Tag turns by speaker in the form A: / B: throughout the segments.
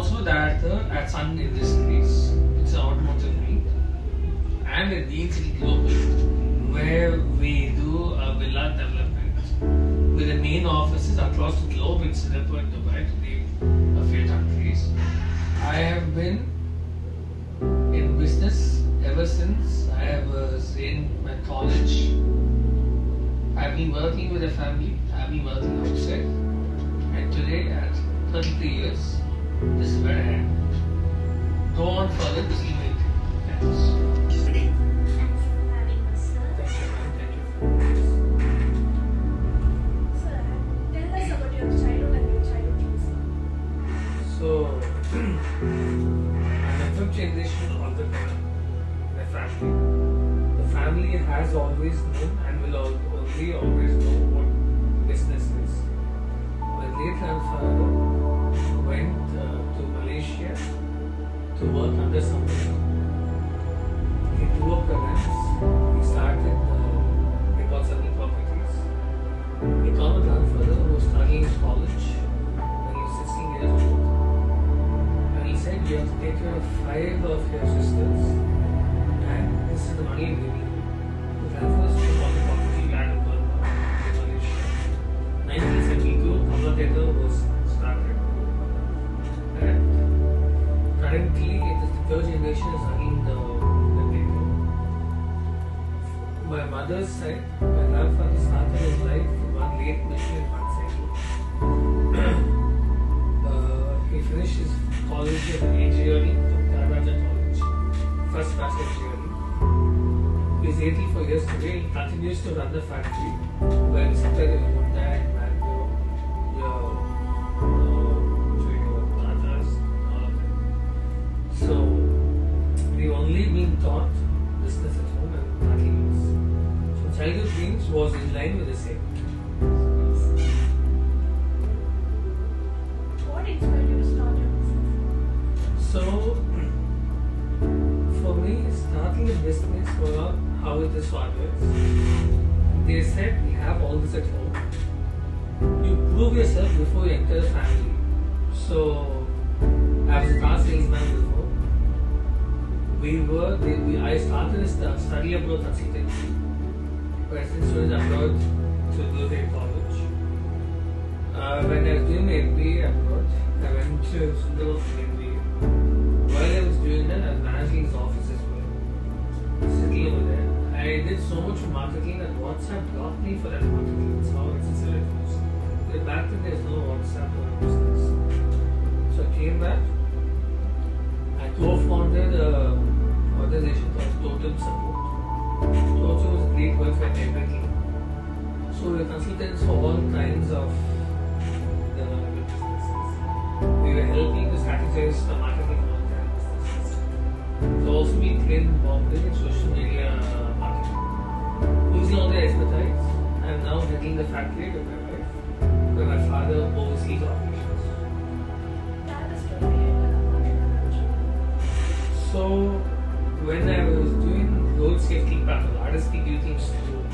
A: also director at Sun Industries. It's an automotive meet. And at Dean City Global, where we do a villa development with the main offices across the globe in Singapore and Dubai, to name a few countries. I have been in business ever since I was in my college. I've been working with a family, I've been working outside, and today at 33 years, this is where I am. Go on further, this will make sense. So, I'm a fifth generation entrepreneur in a family. The family has always known and will only always know what business is. My late grandfather went to Malaysia to work under somebody. He grew up the ranks. He started, he bought certain properties. He called my grandfather who was studying in college when he was 16 years old. He said, you have to take care of 5 of your sisters, and this is the money we need. The grandfather took all the property land in Malaysia. 1972, Kamala Cinemas was started. And currently, it is the third generation is running the theatre. My mother's side, my grandfather started his life with one late machine and one cycle. He finished his college in engineering from Dharwad College, first class engineering. He's 84 years today. He continues to run the factory where he supplied your Honda and Mango, your Tatas, all of them. So we've only been taught business at home and nothing else. So childhood dreams was in line with the same.
B: What inspired you to start your business?
A: So, for me, starting a business was how it is always. They said, we have all this at home. You prove yourself before you enter the family. So, I was a car salesman before. I started a study abroad consultancy. I sent students abroad to do their college. When I was doing my MBA abroad, I went to Sundar's MBA. While I was doing that, I was managing his office as well. Sitting over there. I did so much marketing that WhatsApp blocked me for that marketing. That's how it's a because back then there's no WhatsApp or business. So I came back. I co-founded an organization called Totem Support. Totem was a great work for everything. So we were consultants for all kinds of the businesses. We were helping to strategize the marketing of all kinds of businesses. So also we trained in Bombay in social media marketing. Using all the expertise, I am now heading the factory with my wife, where my father oversees operations.
B: Tell us to entrepreneurship.
A: So when I was doing road safety practice, RSP duty school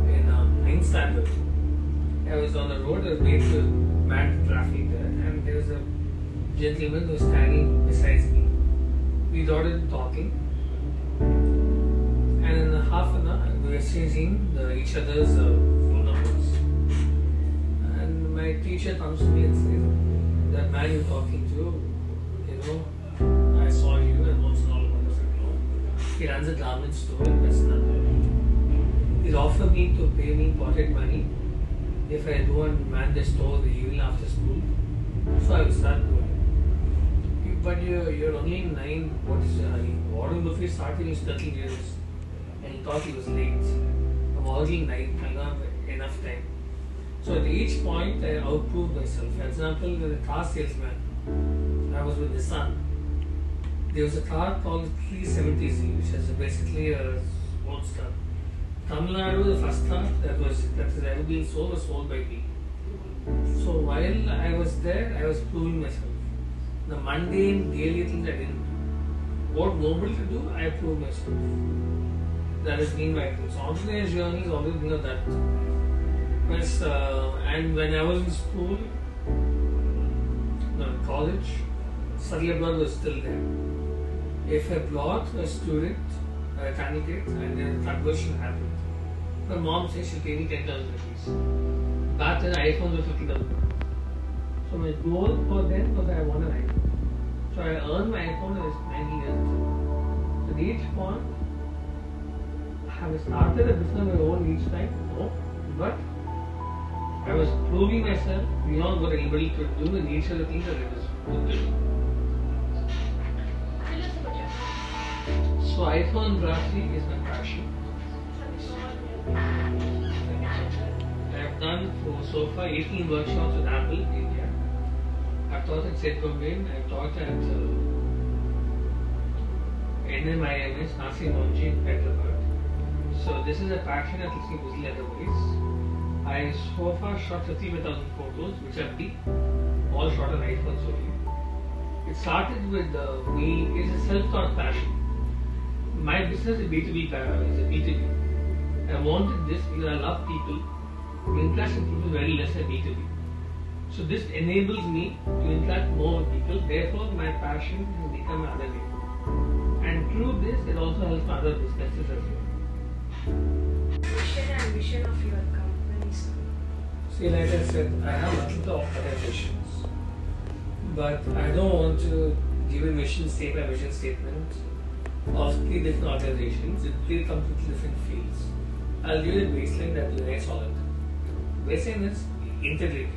A: in 9th standard, I was on the road, I was made to man traffic there, and there was a gentleman who was standing beside me. We started talking, and in half an hour we were exchanging each other's phone numbers. And my teacher comes to me and says, that man you're talking to, I saw you and once in all he runs a garment store in West London. He offered me to pay me pocket money if I go and man the store the evening after school. So I will start doing it. But you're only 9, Warren Buffett started his 13 years and he thought he was late. I'm already 9, I don't have enough time. So at each point I outproved myself. For example, with a car salesman, I was with Nissan. There was a car called 370Z, which is basically a sports car. Tamil Nadu, the first car that has ever been sold was sold by me. So while I was there, I was proving myself. The mundane, daily things I didn't do. What nobody could do, I proved myself. That has been my thing. So entrepreneurial journey has always been of that. And when I was in school, college, study abroad was still there. If I brought a student, a candidate, and then conversion happened, my mom says she'll pay me 10,000 rupees. Back then, iPhones were 50,000. So my goal for them was I want an iPhone. So I earned my iPhone when I was 19 years old. At each point, have I started a business of my own each time? No. But I was proving myself beyond what anybody could do in each of the things that I was good to do.
B: Tell us about your
A: So iPhone graphic is my passion. I've done so far 18 workshops with Apple India. I've taught at Entrepenure, I've taught at NMIMS, Nasi Monji in Hyderabad. So this is a passion that lets me busy otherwise. I so far shot 55,000 photos, which are big, all shot on iPhones only. It started with me, it's a self-taught passion. My business is B2B, is a B2B. I wanted this because I love people. I interact with people very less than B2B. So this enables me to interact more with people. Therefore, my passion has become another way. And through this, it also helps my other businesses as well.
B: mission and vision of your company, sir.
A: See, like I said, I have multiple organizations, but I don't want to give a mission statement, vision statement of 3 different organizations in 3 completely different fields. I'll give you a baseline that unites all of them. Baseline is integrity.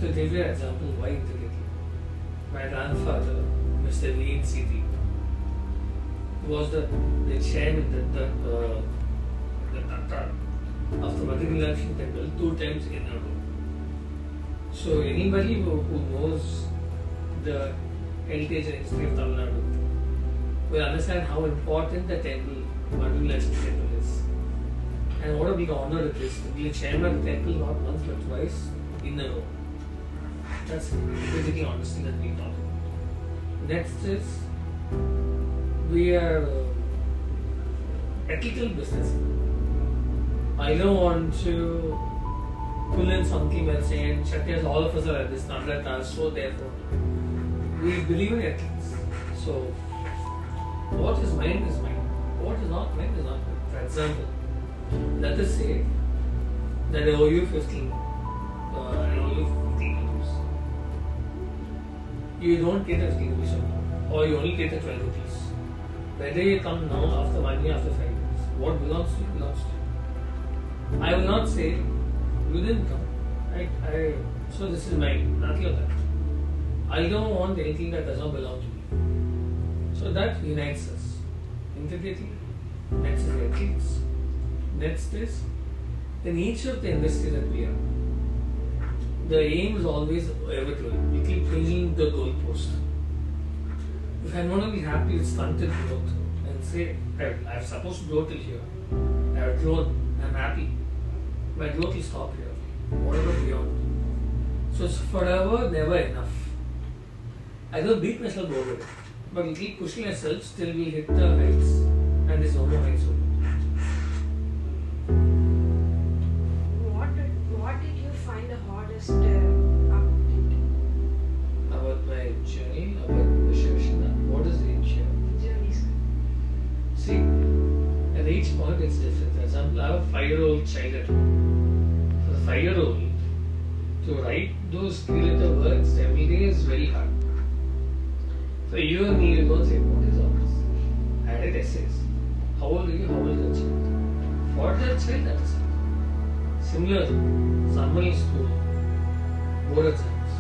A: To give you an example, why integrity? My grandfather, Mr. V. C.T., was the chairman of the Madhya temple 2 times in a row. So anybody who knows the heritage and history of Tamil Nadu will understand how important the temple, Madhya temple is. And what a big honor it is to be a chairman of the temple not once but twice in a row. That's basically honesty that we talk about. Next is, we are ethical business. I don't want to pull in something by saying, Chatyas, all of us are at this, Nagaratas, so therefore, we believe in ethics. So, what is mine is mine. What is not mine is not mine. For example, let us say that I owe you 15 rupees. You don't get the 15 rupees or you only get the 12 rupees. Whether you come now, after 1 year, after 5 years, what belongs to you belongs to you. I will not say, you didn't come. So this is mine, nothing of that. I don't want anything that does not belong to me. So that unites us. Integrity, next is ethics, next is in each of the industries that we are. The aim is always ever growing. We keep changing the goalpost. If I'm not only happy with stunted growth and say, I'm supposed to grow till here, I've grown, I'm happy, my growth will stop here. Whatever beyond. So it's forever never enough. I don't beat myself over it, but we keep pushing ourselves till we hit the heights, and there's no more heights over it.
B: What did you find the hardest update?
A: About my journey, about the Shivashana, what is the
B: Journey, sir.
A: See, at each point it's different. For example, I have a 5-year-old child at home. For the 5-year-old, to write those 3-letter words every day is very hard. So you and me will go and say, what is all this? I write essays. How old are you? How old is the child? For that child, that is it. Similarly, someone in school, board exams.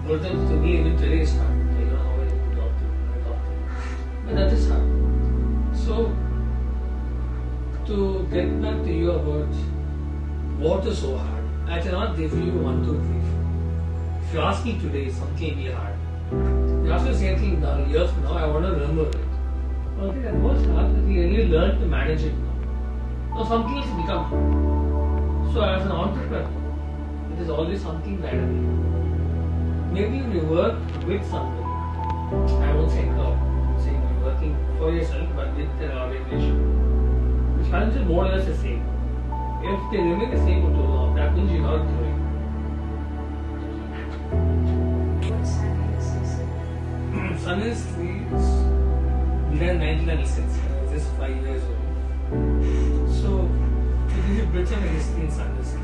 A: Board exams to me even today is hard. I don't know how I talk to you. But that is hard. So, to get back to you about what is so hard, I cannot give you 1, 2, 3, 4. If you ask me today, something will be hard. You ask me the same thing years from now, I want to remember it. One thing that was hard is we really learn to manage it now. Now something else become hard. So as an entrepreneur, it is always something dynamic. Maybe when you work with somebody, I won't say God, I'm saying you're working for yourself but with an organization. The challenge is more or less the same. If they remain the same for too long, that means you're not growing.
B: What's happiness?
A: honestly, we had 1996 when I was just 5 years old. So, to give you a bit of history in Sundays,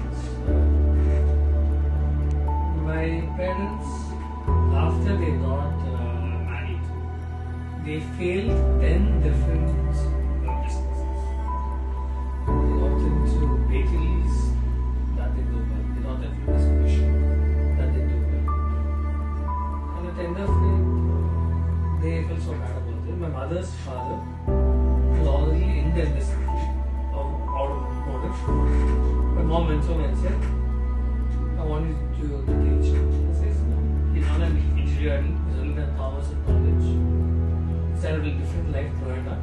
A: my parents, after they got married, they failed 10 different businesses. They got into bakeries, that they do well. They got into distribution, that they do well. And at the end of it, they felt so bad about it. My mother's father was already in the industry of automotive. My mom went home and said, I want you to teach. I said, no. He's not an engineering, he's only done commerce in college. He's had a very different life growing up.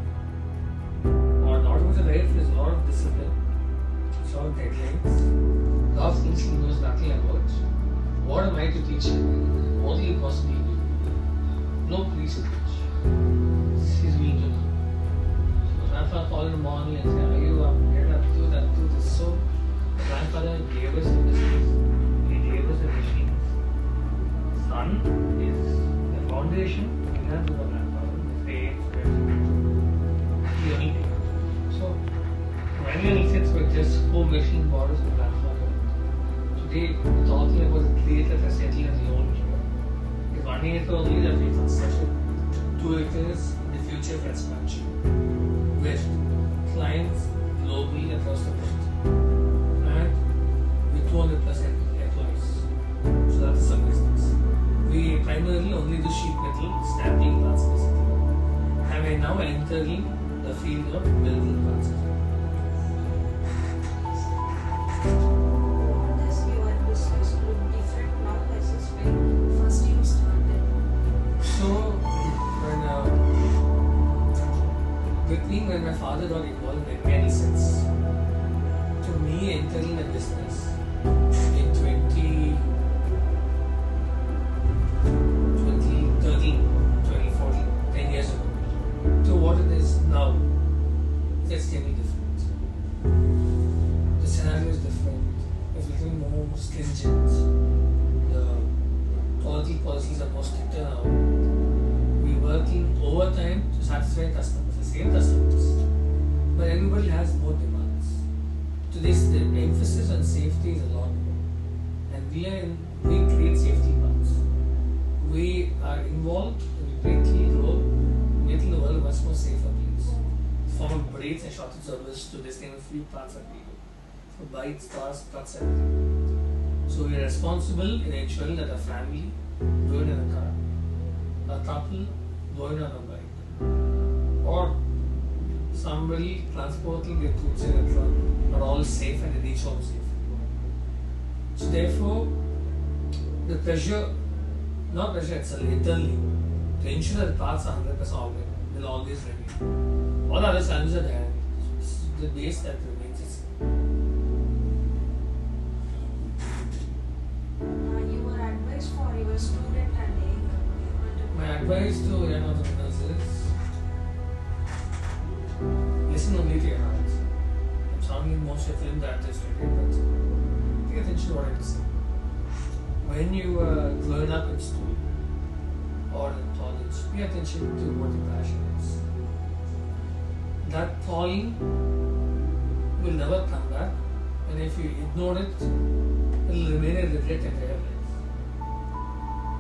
A: Or automotive life is a lot of discipline, it's a lot of deadlines, a lot of things he knows nothing about. What am I to teach him? Only possibly do. No police to teach. He's me to know. So grandfather called in the morning and said, are you up? Get up, do that, do this. So grandfather gave us a business. He gave us a machine. Son is the foundation. We have to the grandfather. The faith, the only thing. So 1996 were just 4 machine borders with grandfather. Today, we're talking about the creator facility as the own job. It's 1 acre only that we constructed, 2 acres in the future for expansion, with clients globally across the world, and with 200% employees. So that's some business. We primarily only do sheet metal stamping plants basically, and we are now entering the field of building plants.
B: Does your business look different now versus when first you started?
A: So, when my father got involved in any sense, to me entering the business in 2013, 2014, 10 years ago, to what it is now, it's extremely different. The scenario is different, it's becoming more stringent, the quality policies are more stricter now. We're working overtime to satisfy customers, the same customers, but everybody has more demands. To this, the emphasis on safety is a lot more, and we create safety bonds. We are involved in greatly grow, making the world a much more safer place. From braids and shortage service to this kind of free parts that we do, for bikes, cars, trucks, everything. So we are responsible in ensuring that a family going in a car, a couple going on a bike, or somebody transporting their goods in a truck are all safe and they reach home safe. So therefore, the pressure, not pressure itself, internally, to ensure that the parts are 100% organic, will always remain. All other challenges are there. This is the base that remains the same.
B: Your advice for your student and young entrepreneur?
A: My advice to young entrepreneurs is listen only to your heart. I'm sounding most of film artist today, but pay attention to what I'm saying. When you are growing up in school or in college, pay attention to what your passion is. That calling will never come back, and if you ignore it, it will remain a regret in your life.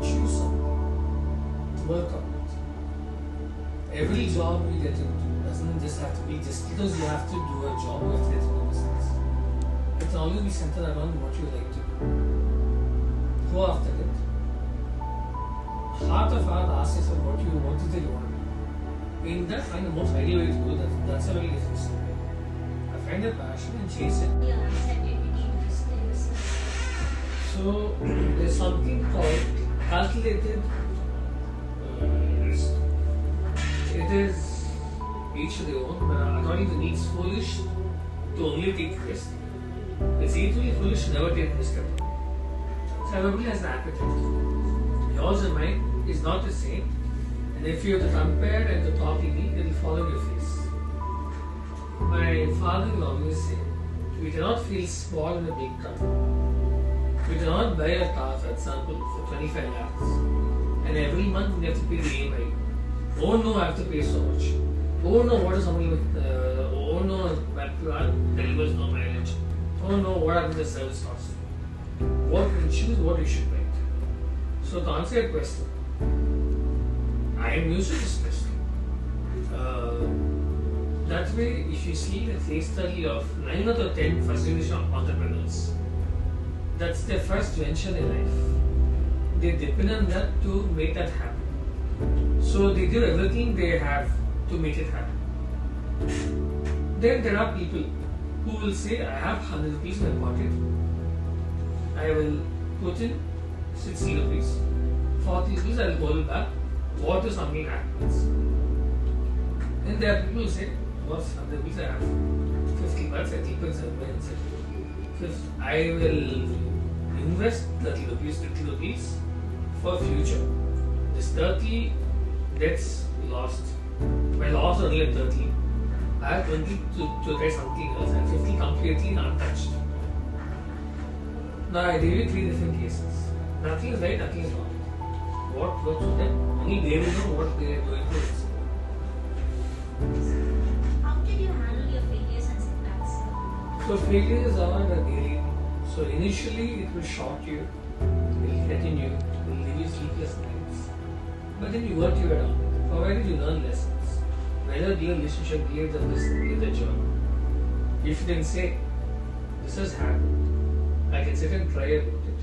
A: Choose something, work on it. Every job you get into doesn't just have to be just because you have to do a job or you have to get into a business. It can always be centered around what you like to do. Go after it. Heart of heart, ask yourself what is it that you want to do. In that, find the most ideal way to do that. That's a very different story. I find a passion and chase it. So there's something called calculated risk. It is each to their own, but according to me, it's foolish to only take risk. It's equally foolish to never take risk at all. So everybody has an appetite. Yours and mine is not the same, and if you have to compare and to copy me, it will fall on your face. My father will always say, we cannot feel small in a big car. We cannot buy a car, for example, for 25 lakhs and and every month they have to pay the EMI. Oh no, I have to pay so much. Oh no, what is something with, oh no, that delivers no mileage. Oh no, what happens to the service cost? What you choose, what you should write. So to answer your question, I am used to this question. That way, if you see the case study of 9 out of 10 first generation entrepreneurs, that's their first venture in life. They depend on that to make that happen. So they do everything they have to make it happen. Then there are people who will say, I have 100 rupees in my pocket. I will put in 60 rupees. 40 rupees I will hold it back. What if something happens? Then there are people who say, what's 100 rupees? I have 50 bucks, I keep it somewhere inside. I will invest 30 rupees, 50 rupees for future. This 30 gets lost. My loss only at 30. I have 20 to try something else and 50 completely untouched. Now I gave you 3 different cases. Nothing is right, nothing is wrong. What works for them? Only they will know what they are going through.
B: How did you handle your failures and setbacks?
A: So failures are a daily. So initially it will shock you, will threaten you, will leave you sleepless nights. But then you work your way around it, provided you learn lessons. Whether be a relationship, be it a business, be it a job. If you then say, this has happened, I can sit and cry about it.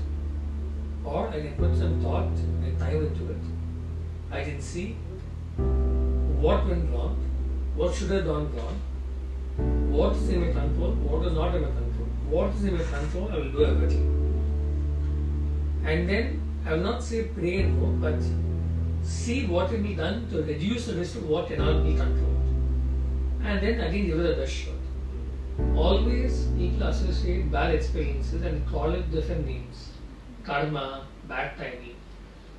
A: Or I can put some thought and time into it. I can see what went wrong, what should have done wrong, what is in my control, what is not in my control. What is in my control, I will do everything. And then I will not say pray and hope, but see what can be done to reduce the risk of what cannot be controlled. And then again give it a best shot. Always people associate bad experiences and call it different names. Karma, bad timing.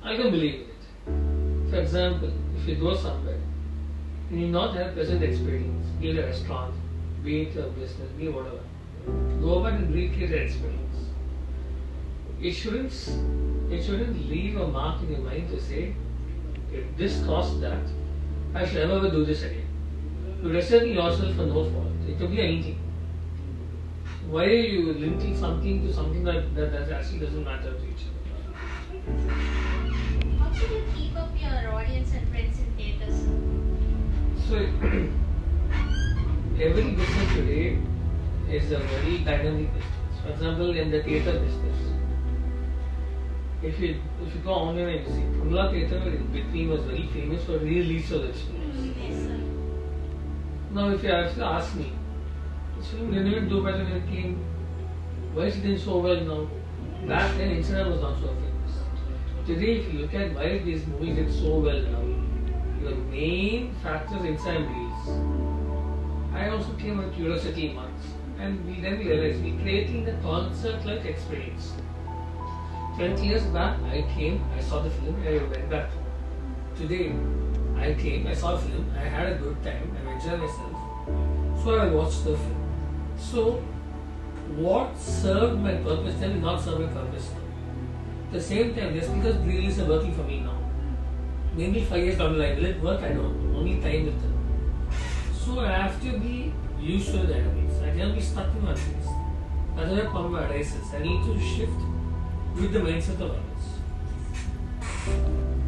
A: I don't believe in it. For example, if you go somewhere and you not have pleasant experience, be it a restaurant, be it a business, be it whatever, go back and recreate that experience. It shouldn't leave a mark in your mind to say, if this cost that, I should never do this again. You restrain yourself for no fault. It could be anything. Why are you linking something to something that actually doesn't matter to each other?
B: How should you keep up your audience and friends in theatres?
A: So, every business today is a very dynamic business. For example, in the theatre business, if you go online and you see, Kamala Theatre in between was very famous for re-release of its films.
B: Yes, sir.
A: Now, if you actually ask me, this film didn't do better when it came. Why is it doing so well now? Back then, Instagram was not so famous. Today, if you look at why these movies did so well now, your main factor is Instagram Reels. I also came with Curiosity Months, and then we realized we're creating the concert-like experience. 20 years back, I saw the film, I went back. Today, I saw the film, I had a good time, I enjoyed myself, so I watched the film. So, what served my purpose then will not serve my purpose now. At the same time, just because releases are working for me now, maybe 5 years down the line, will it work? I don't know. Only time will tell. So I have to be used to the dynamics. I cannot be stuck in one place. That's why problem arises. I need to shift with the mindset of others.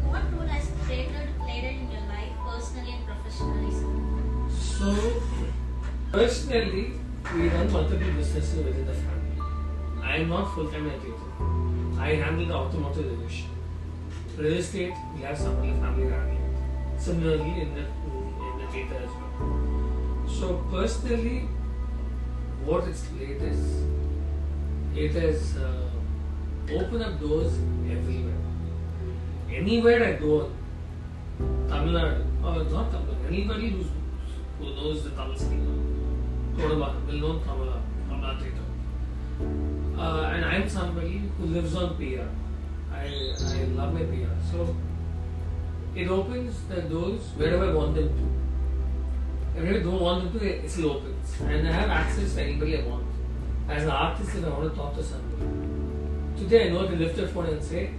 B: What role has theatre played in your life, personally and professionally, sir?
A: So, personally, we run multiple businesses within the family. I am not full-time in theatre. I handle the automotive division. Real estate, we have somebody in the family running it. Similarly, in the theatre as well. So, personally, what it's played is, it has opened up doors everywhere. Anywhere I go, Tamil Nadu, or not Tamil Nadu, anybody who knows the Tamil speaker, Kodama, will know Kamala Theatre. And I'm somebody who lives on PR. I love my PR. So, it opens the doors wherever I want them to. If I don't want them to, it still opens. And I have access to anybody I want. As an artist, if I want to talk to somebody. Today I know to lift a phone and say,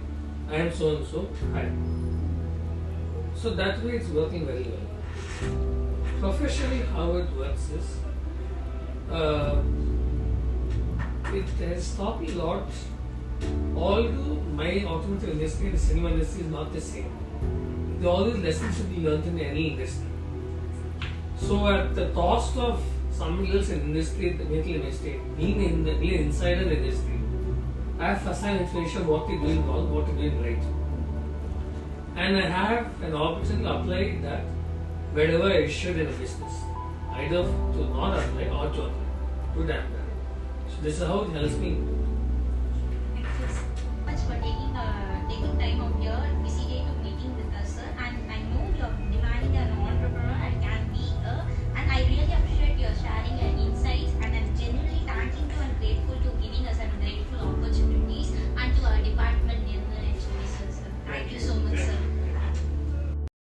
A: I am so and so, hi. So that way it's working very well. Professionally, how it works is, it has taught me a lot. Although my automotive industry and the cinema industry is not the same, there are always lessons to be learned in any industry. So at the cost of somebody else in industry making a mistake, being inside an industry, I have first-hand information what they're doing wrong, what they're doing right. And I have an opportunity to apply that wherever I should in a business. Either to not apply or to apply. Good and bad. So this is how it helps me